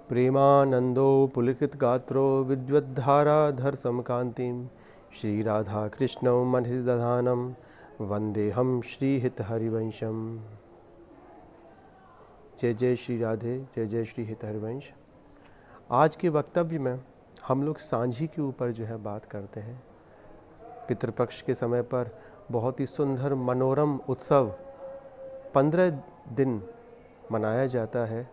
प्रेमानंदो पुलकितगात्रो विद्वद्धाराधर समकान्तिं श्रीराधाकृष्णौ मनसि दधानं वन्देऽहं श्रीहितहरिवंशम्। जय जय श्री राधे, जय जय श्री हितहरिवंश। आज के वक्तव्य में हम लोग सांझी के ऊपर जो है बात करते हैं। पितृपक्ष के समय पर बहुत ही सुंदर मनोरम उत्सव 15 दिन मनाया जाता है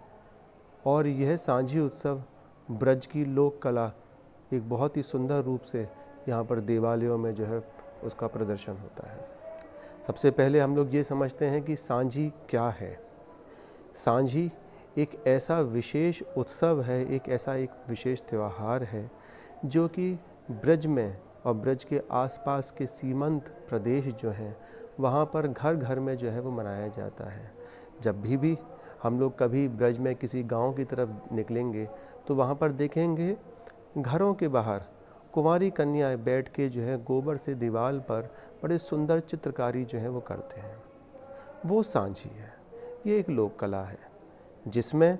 और यह सांझी उत्सव ब्रज की लोक कला एक बहुत ही सुंदर रूप से यहाँ पर देवालयों में जो है उसका प्रदर्शन होता है। सबसे पहले हम लोग ये समझते हैं कि सांझी क्या है। सांझी एक ऐसा विशेष उत्सव है, एक ऐसा एक विशेष त्यौहार है जो कि ब्रज में और ब्रज के आसपास के सीमांत प्रदेश जो हैं वहाँ पर घर घर में जो है वो मनाया जाता है। जब भी हम लोग कभी ब्रज में किसी गांव की तरफ निकलेंगे तो वहाँ पर देखेंगे घरों के बाहर कुंवारी कन्याएं बैठ के जो है गोबर से दीवार पर बड़े सुंदर चित्रकारी जो है वो करते हैं। वो सांझी है। ये एक लोक कला है जिसमें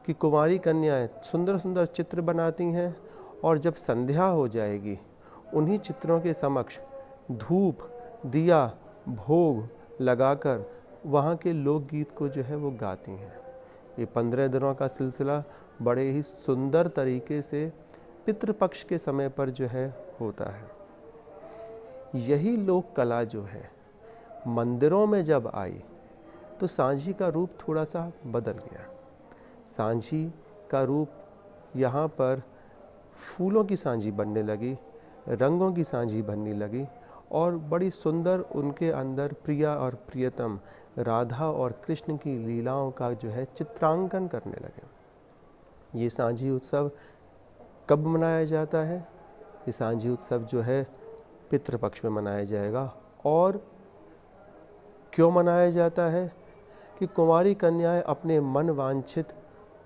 कि कुंवारी कन्याएं सुंदर सुंदर चित्र बनाती हैं और जब संध्या हो जाएगी उन्हीं चित्रों के समक्ष धूप दिया भोग लगाकर वहाँ के लोकगीत को जो है वो गाती हैं। ये 15 दिनों का सिलसिला बड़े ही सुंदर तरीके से पितृपक्ष के समय पर जो है होता है। यही लोक कला जो है मंदिरों में जब आई तो सांझी का रूप थोड़ा सा बदल गया। सांझी का रूप यहाँ पर फूलों की सांझी बनने लगी, रंगों की सांझी बनने लगी और बड़ी सुंदर उनके अंदर प्रिया और प्रियतम राधा और कृष्ण की लीलाओं का जो है चित्रांकन करने लगे। ये सांझी उत्सव कब मनाया जाता है? ये सांझी उत्सव जो है पितृपक्ष में मनाया जाएगा। और क्यों मनाया जाता है? कि कुंवारी कन्याएं अपने मन वांछित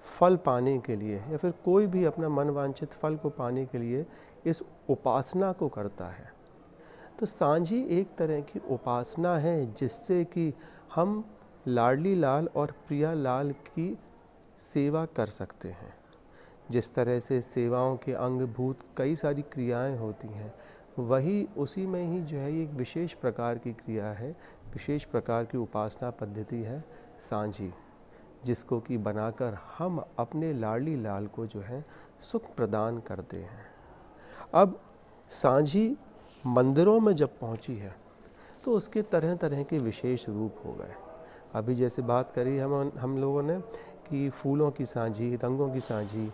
फल पाने के लिए या फिर कोई भी अपना मन वांछित फल को पाने के लिए इस उपासना को करता है। तो सांझी एक तरह की उपासना है जिससे कि हम लाडली लाल और प्रिया लाल की सेवा कर सकते हैं। जिस तरह से सेवाओं के अंगभूत कई सारी क्रियाएं होती हैं, वही उसी में ही जो है एक विशेष प्रकार की क्रिया है, विशेष प्रकार की उपासना पद्धति है सांझी, जिसको कि बनाकर हम अपने लाडली लाल को जो है सुख प्रदान करते हैं। अब सांझी मंदिरों में जब पहुंची है तो उसके तरह तरह के विशेष रूप हो गए। अभी जैसे बात करी हम लोगों ने कि फूलों की सांझी, रंगों की सांझी,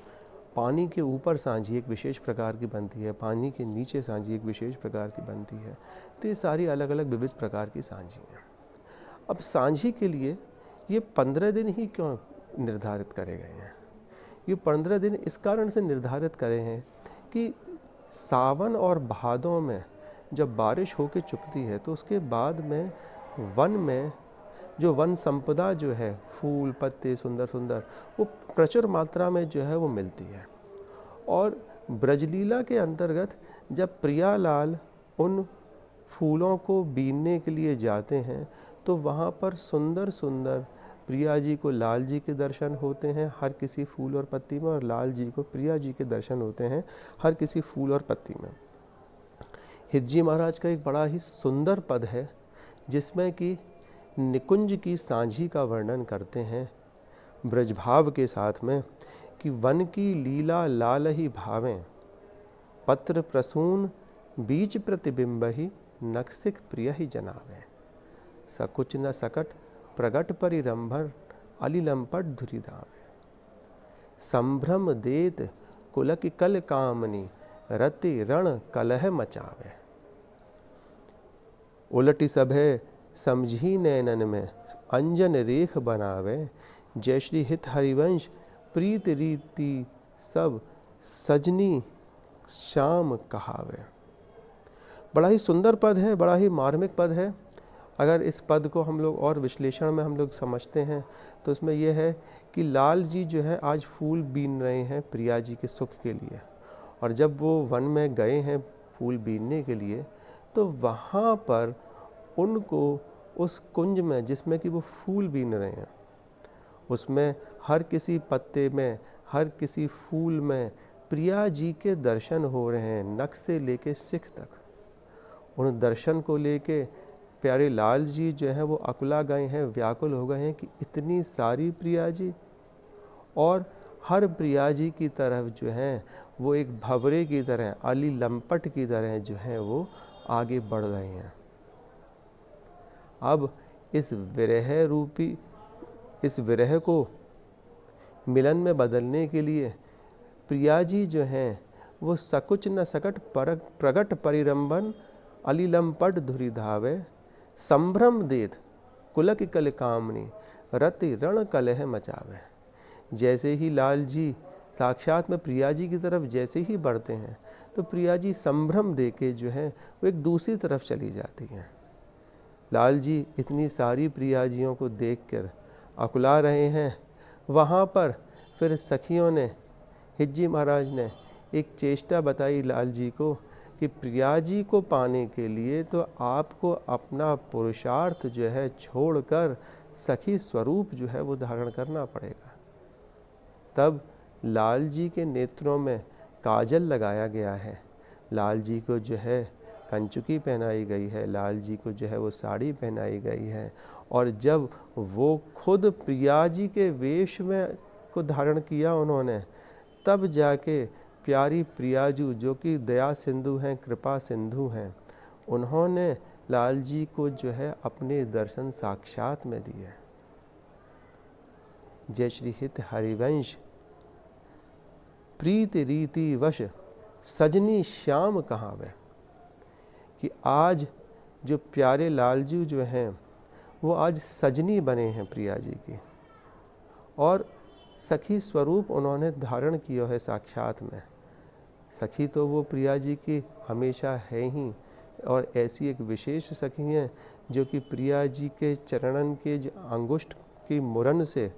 पानी के ऊपर सांझी एक विशेष प्रकार की बनती है, पानी के नीचे सांझी एक विशेष प्रकार की बनती है। तो ये सारी अलग अलग विविध प्रकार की सांझी हैं। अब सांझी के लिए ये 15 दिन ही क्यों निर्धारित करे गए हैं? ये 15 दिन इस कारण से निर्धारित करे हैं कि सावन और भादों में जब बारिश होकर चुकती है तो उसके बाद में वन में जो वन संपदा जो है, फूल पत्ते सुंदर सुंदर, वो प्रचुर मात्रा में जो है वो मिलती है। और ब्रजलीला के अंतर्गत जब प्रियालाल उन फूलों को बीनने के लिए जाते हैं तो वहाँ पर सुंदर सुंदर प्रिया जी को लाल जी के दर्शन होते हैं हर किसी फूल और पत्ती में, और लाल जी को प्रिया जी के दर्शन होते हैं हर किसी फूल और पत्ती में। हिज्जी महाराज का एक बड़ा ही सुंदर पद है जिसमें कि निकुंज की सांझी का वर्णन करते हैं ब्रजभाव के साथ में कि वन की लीला लाल ही भावें, पत्र प्रसून बीच प्रतिबिंब ही, नक्सिक प्रिय ही जनावें, सकुच न सकट प्रगट परिरंभर, अलिलंपट धुरी दावे, संभ्रम देत कुलक कल कामनी, रति रण कलह मचावे, उलटी सभे समझी नैनन में, अंजन रेख बनावे, जय श्री हित हरिवंश प्रीत रीति सब, सजनी श्याम कहावे। बड़ा ही सुंदर पद है, बड़ा ही मार्मिक पद है। अगर इस पद को हम लोग और विश्लेषण में हम लोग समझते हैं तो इसमें यह है कि लाल जी जो है आज फूल बीन रहे हैं प्रिया जी के सुख के लिए, और जब वो वन में गए हैं फूल बीनने के लिए तो वहाँ पर उनको उस कुंज में जिसमें कि वो फूल बीन रहे हैं उसमें हर किसी पत्ते में, हर किसी फूल में प्रिया जी के दर्शन हो रहे हैं, नख से लेके सिख तक। उन दर्शन को लेके प्यारे लाल जी जो हैं वो अकुला गए हैं, व्याकुल हो गए हैं कि इतनी सारी प्रिया जी, और हर प्रिया जी की तरफ जो हैं वो एक भंवरे की तरह, अली लंपट की तरह जो हैं वो आगे बढ़ रहे हैं। अब इस विरह को मिलन में बदलने के लिए प्रिया जी जो हैं वो सकुच न सकट प्रगट परिरंभन अली लंपट धुरी धावे, संभ्रम देत कुलक कल कामनी रति रण कलह मचावे। जैसे ही लाल जी साक्षात में प्रिया जी की तरफ जैसे ही बढ़ते हैं तो प्रिया जी संभ्रम दे के जो है वो एक दूसरी तरफ चली जाती हैं। लाल जी इतनी सारी प्रिया जियों को देखकर अकुला रहे हैं। वहाँ पर फिर सखियों ने, हिज्जी महाराज ने एक चेष्टा बताई लाल जी को कि प्रिया जी को पाने के लिए तो आपको अपना पुरुषार्थ जो है छोड़कर सखी स्वरूप जो है वो धारण करना पड़ेगा। तब लाल जी के नेत्रों में काजल लगाया गया है, लाल जी को जो है कंचुकी पहनाई गई है, लाल जी को जो है वो साड़ी पहनाई गई है। और जब वो खुद प्रिया जी के वेश में को धारण किया उन्होंने, तब जाके प्यारी प्रियाजू जो कि दया सिंधु हैं, कृपा सिंधु हैं, उन्होंने लाल जी को जो है अपने दर्शन साक्षात में दिए। जय श्री हित हरिवंश प्रीत रीति वश सजनी श्याम कहावे, कि आज जो प्यारे लालजू जो हैं वो आज सजनी बने हैं प्रिया जी की, और सखी स्वरूप उन्होंने धारण किया है साक्षात में। सखी तो वो प्रिया जी की हमेशा है ही, और ऐसी एक विशेष सखी हैं जो कि प्रिया जी के चरणन के जो अंगुष्ठ की मुरन से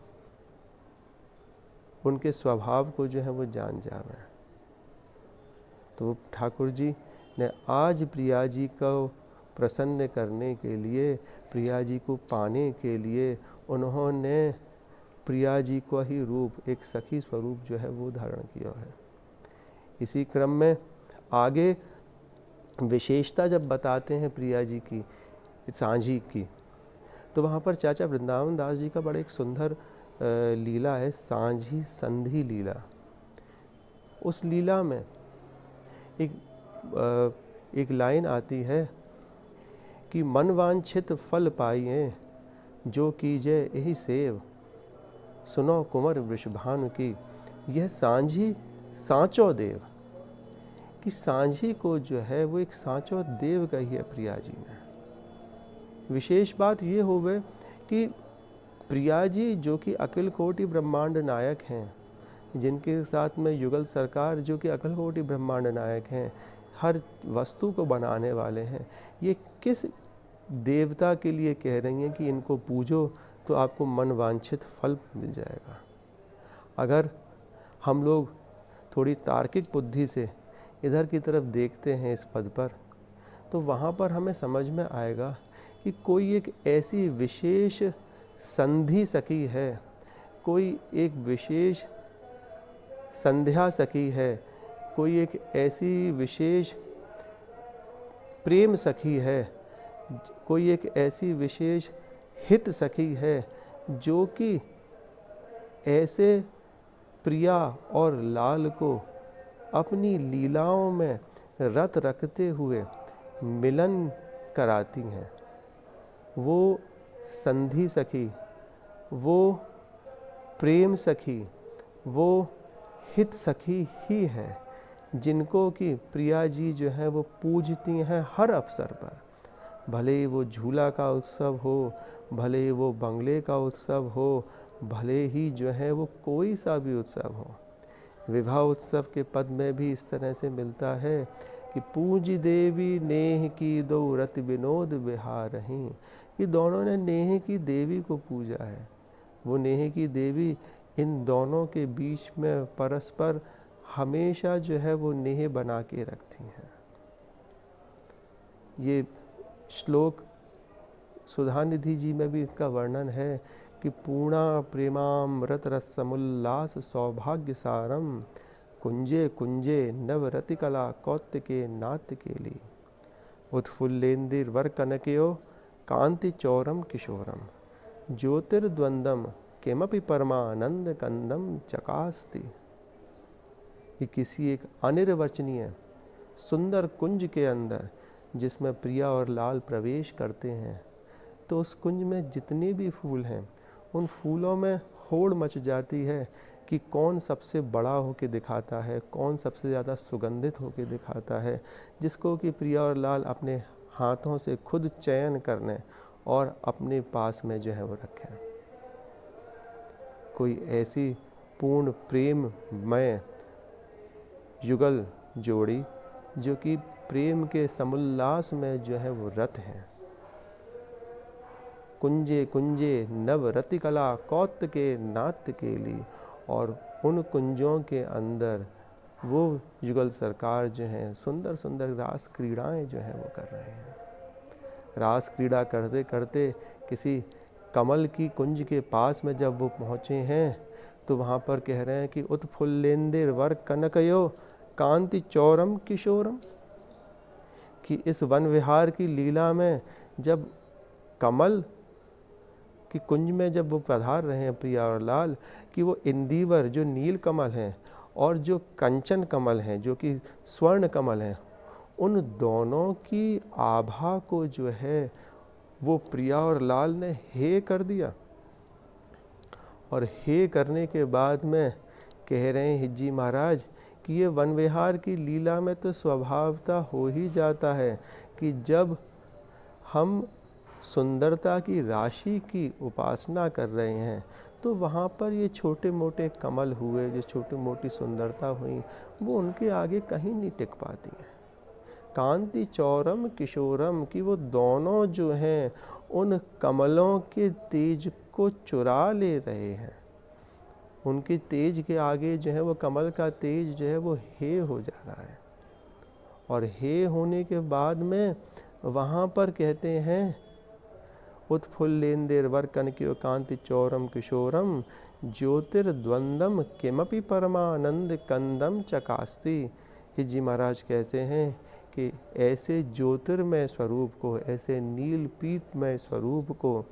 उनके स्वभाव को जो है वो जान जावे। तो ठाकुर जी ने आज प्रिया जी को प्रसन्न करने के लिए, प्रिया जी को पाने के लिए उन्होंने प्रिया जी को ही रूप, एक सखी स्वरूप जो है वो धारण किया है। इसी क्रम में आगे विशेषता जब बताते हैं प्रिया जी की, सांझी की, तो वहाँ पर चाचा वृंदावन दास जी का बड़ा एक सुंदर लीला है, सांझी संधि लीला। उस लीला में एक लाइन आती है कि मन वांछित फल पाइए जो कीजे यही सेव, सुनो कुंवर वृषभानु की यह सांझी सांचो देव। कि सांझी को जो है वो एक सांचो देव कही है प्रिया जी ने। विशेष बात ये हो गई कि प्रिया जी जो कि अखिल कोटि ब्रह्मांड नायक हैं, जिनके साथ में युगल सरकार जो कि अखिल कोटि ब्रह्मांड नायक हैं, हर वस्तु को बनाने वाले हैं, ये किस देवता के लिए कह रही हैं कि इनको पूजो तो आपको मन वांछित फल मिल जाएगा। अगर हम लोग थोड़ी तार्किक बुद्धि से इधर की तरफ देखते हैं इस पद पर, तो वहाँ पर हमें समझ में आएगा कि कोई एक ऐसी विशेष संधि सखी है, कोई एक विशेष संध्या सखी है, कोई एक ऐसी विशेष प्रेम सखी है, कोई एक ऐसी विशेष हित सखी है जो कि ऐसे प्रिया और लाल को अपनी लीलाओं में रत रखते हुए मिलन कराती हैं। वो संधि सखी, वो प्रेम सखी, वो हित सखी ही हैं जिनको कि प्रिया जी जो है वो पूजती हैं हर अवसर पर। भले वो झूला का उत्सव हो, भले वो बंगले का उत्सव हो, भले ही जो है वो कोई सा भी उत्सव हो। विवाह उत्सव के पद में भी इस तरह से मिलता है कि पूज देवी नेह की दो रति विनोद विहारहीं। ये दोनों ने नेह की देवी को पूजा है। वो नेह की देवी इन दोनों के बीच में परस्पर हमेशा जो है वो नेह बना के रखती हैं। ये श्लोक सुधानिधि जी में भी इसका वर्णन है कि पूर्णा प्रेमामृत रसमुल्लास सौभाग्य सारम कुंजे कुंजे नवरति कला कौत्तिके नाट्य केली उत्फुल्लेंदिर वर कनकयो कांति चौरम किशोरम ज्योतिर्द्वंदम किमपि परमानंद कंदम चकास्ति। ये किसी एक अनिर्वचनीय सुंदर कुंज के अंदर जिसमें प्रिया और लाल प्रवेश करते हैं, तो उस कुंज में जितने भी फूल हैं उन फूलों में होड़ मच जाती है कि कौन सबसे बड़ा होके दिखाता है, कौन सबसे ज़्यादा सुगंधित होके दिखाता है, जिसको कि प्रिया और लाल अपने हाथों से खुद चयन करने और अपने पास में जो है वो रखें। कोई ऐसी पूर्ण प्रेममय युगल जोड़ी जो कि प्रेम के समुल्लास में जो है वो रत हैं। कुंजे कुंजे नव रति कला कौत्त के नाट्य केली, और उन कुंजों के अंदर वो युगल सरकार जो हैं सुंदर सुंदर रास क्रीड़ाएं जो हैं वो कर रहे हैं। रास क्रीड़ा करते करते किसी कमल की कुंज के पास में जब वो पहुँचे हैं तो वहाँ पर कह रहे हैं कि उत्फुल्लेंदिर वर कनकयो कांति चौरम किशोरम, कि इस वन विहार की लीला में जब कमल कि कुंज में जब वो पधार रहे हैं प्रिया और लाल, कि वो इंदिवर जो नील कमल हैं और जो कंचन कमल हैं जो कि स्वर्ण कमल हैं, उन दोनों की आभा को जो है वो प्रिया और लाल ने हे कर दिया। और हे करने के बाद में कह रहे हैं हिज्जी महाराज कि ये वन विहार की लीला में तो स्वभावता हो ही जाता है कि जब हम सुंदरता की राशि की उपासना कर रहे हैं तो वहाँ पर ये छोटे मोटे कमल हुए, जो छोटी मोटी सुंदरता हुई, वो उनके आगे कहीं नहीं टिक पाती हैं। कांति चौरम किशोरम, कि वो दोनों जो हैं उन कमलों के तेज को चुरा ले रहे हैं। उनके तेज के आगे जो है वो कमल का तेज जो है वो हे हो जा रहा है। और हे होने के बाद में वहाँ पर कहते हैं उत्फुल्लेंदिर वर कनकयो कांति चौरम किशोरम ज्योतिर्द्वंदम किमपि परमानंद कंदम चकास्ति। हिज्जी महाराज कैसे हैं कि ऐसे ज्योतिर्मय स्वरूप को, ऐसे नील पीतमय स्वरूप को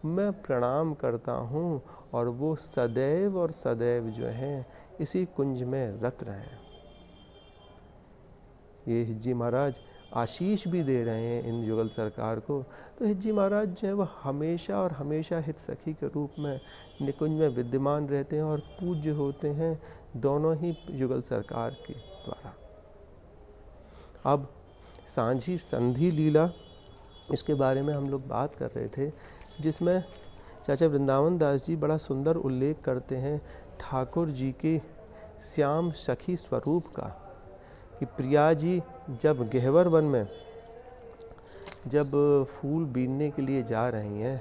मैं प्रणाम करता हूँ, और वो सदैव और सदैव जो हैं इसी कुंज में रत रहें। ये हिज्जी महाराज आशीष भी दे रहे हैं इन युगल सरकार को। तो हिज्जी महाराज जो है वो हमेशा और हमेशा हित सखी के रूप में निकुंज में विद्यमान रहते हैं और पूज्य होते हैं दोनों ही युगल सरकार के द्वारा। अब सांझी संधि लीला, इसके बारे में हम लोग बात कर रहे थे, जिसमें चाचा वृंदावन दास जी बड़ा सुंदर उल्लेख करते हैं ठाकुर जी के श्याम सखी स्वरूप का, कि प्रिया जी जब गहवर वन में जब फूल बीनने के लिए जा रही हैं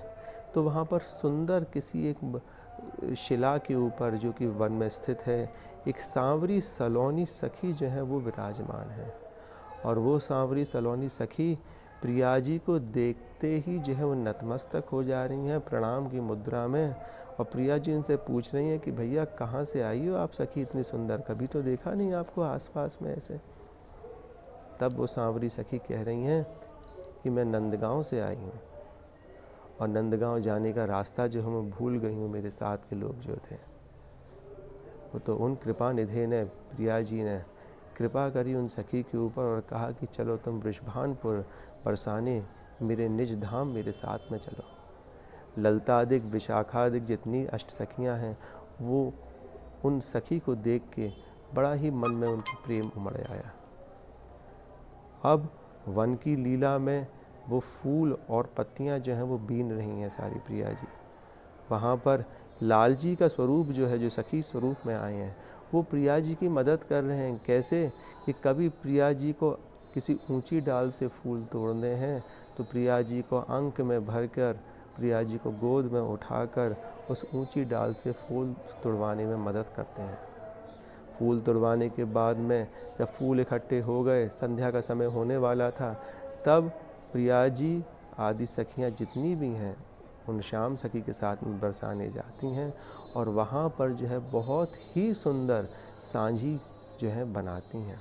तो वहाँ पर सुंदर किसी एक शिला के ऊपर जो कि वन में स्थित है एक सांवरी सलोनी सखी जो है वो विराजमान है। और वो सांवरी सलोनी सखी प्रिया जी को देखते ही जो है वो नतमस्तक हो जा रही हैं प्रणाम की मुद्रा में। और प्रिया जी उनसे पूछ रही हैं कि भैया कहाँ से आई हो आप सखी इतनी सुंदर, कभी तो देखा नहीं आपको आसपास में ऐसे। तब वो सांवरी सखी कह रही हैं कि मैं नंदगांव से आई हूँ, और नंदगांव जाने का रास्ता जो हम भूल गई हूँ, मेरे साथ के लोग जो थे वो तो उन कृपा निधि ने, प्रिया जी ने कृपा करी उन सखी के ऊपर और कहा कि चलो तुम वृषभानपुर बरसाने मेरे निज धाम मेरे साथ में चलो। ललतादिक विशाखादिक जितनी अष्ट सखियाँ हैं वो उन सखी को देख के बड़ा ही मन में उनकी प्रेम उमड़ आया। अब वन की लीला में वो फूल और पत्तियां जो हैं वो बीन रही हैं सारी प्रिया जी। वहाँ पर लाल जी का स्वरूप जो है, जो सखी स्वरूप में आए हैं, वो प्रिया जी की मदद कर रहे हैं। कैसे कि कभी प्रिया जी को किसी ऊंची डाल से फूल तोड़ने हैं तो प्रिया जी को अंक में भरकर प्रिया जी को गोद में उठाकर उस ऊंची डाल से फूल तोड़वाने में मदद करते हैं। फूल तोड़वाने के बाद में जब फूल इकट्ठे हो गए, संध्या का समय होने वाला था, तब प्रिया जी आदि सखियाँ जितनी भी हैं उन श्याम सखी के साथ में बरसाने जाती हैं और वहाँ पर जो है बहुत ही सुंदर सांझी जो है बनाती हैं।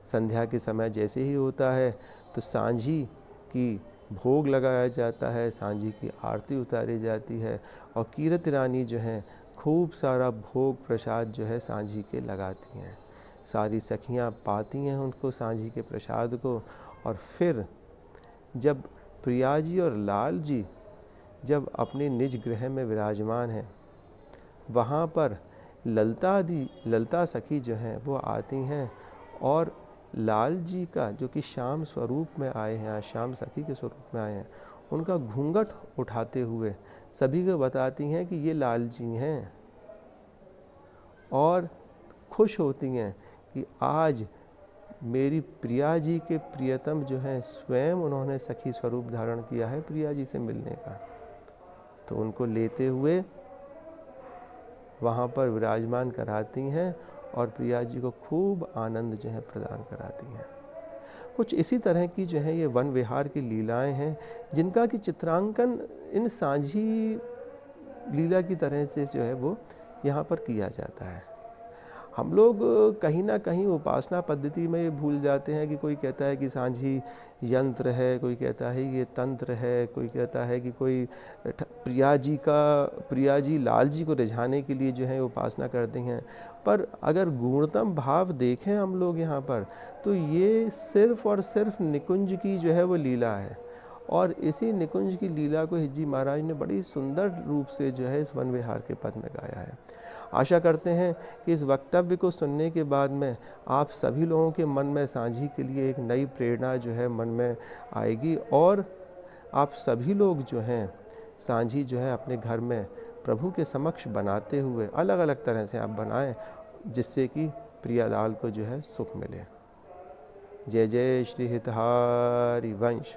संध्या के समय जैसे ही होता है तो सांझी की भोग लगाया जाता है, सांझी की आरती उतारी जाती है और कीरत रानी जो है खूब सारा भोग प्रसाद जो है सांझी के लगाती हैं। सारी सखियाँ पाती हैं उनको सांझी के प्रसाद को। और फिर जब प्रिया जी और लाल जी जब अपने निज गृह में विराजमान हैं, वहाँ पर ललता सखी जो हैं वो आती हैं और लाल जी का जो कि श्याम स्वरूप में आए हैं, श्याम सखी के स्वरूप में आए हैं, उनका घूंघट उठाते हुए सभी को बताती हैं कि ये लाल जी हैं और खुश होती हैं कि आज मेरी प्रिया जी के प्रियतम जो हैं स्वयं उन्होंने सखी स्वरूप धारण किया है प्रिया जी से मिलने का। तो उनको लेते हुए वहाँ पर विराजमान कराती हैं और प्रिया जी को खूब आनंद जो है प्रदान कराती हैं। कुछ इसी तरह की जो है ये वन विहार की लीलाएं हैं जिनका कि चित्रांकन इन सांझी लीला की तरह से जो है वो यहाँ पर किया जाता है। हम लोग कहीं ना कहीं उपासना पद्धति में ये भूल जाते हैं कि कोई कहता है कि सांझी यंत्र है, कोई कहता है ये तंत्र है, कोई कहता है कि कोई प्रिया जी लाल जी को रिझाने के लिए जो है उपासना करते हैं। पर अगर गुणतम भाव देखें हम लोग यहाँ पर तो ये सिर्फ और सिर्फ निकुंज की जो है वो लीला है और इसी निकुंज की लीला को हिज्जी महाराज ने बड़ी सुंदर रूप से जो है इस वन विहार के पद में गाया है। आशा करते हैं कि इस वक्तव्य को सुनने के बाद में आप सभी लोगों के मन में सांझी के लिए एक नई प्रेरणा जो है मन में आएगी और आप सभी लोग जो हैं सांझी जो है अपने घर में प्रभु के समक्ष बनाते हुए अलग अलग तरह से आप बनाएं जिससे कि प्रियालाल को जो है सुख मिले। जय जय श्री हितहारी वंश।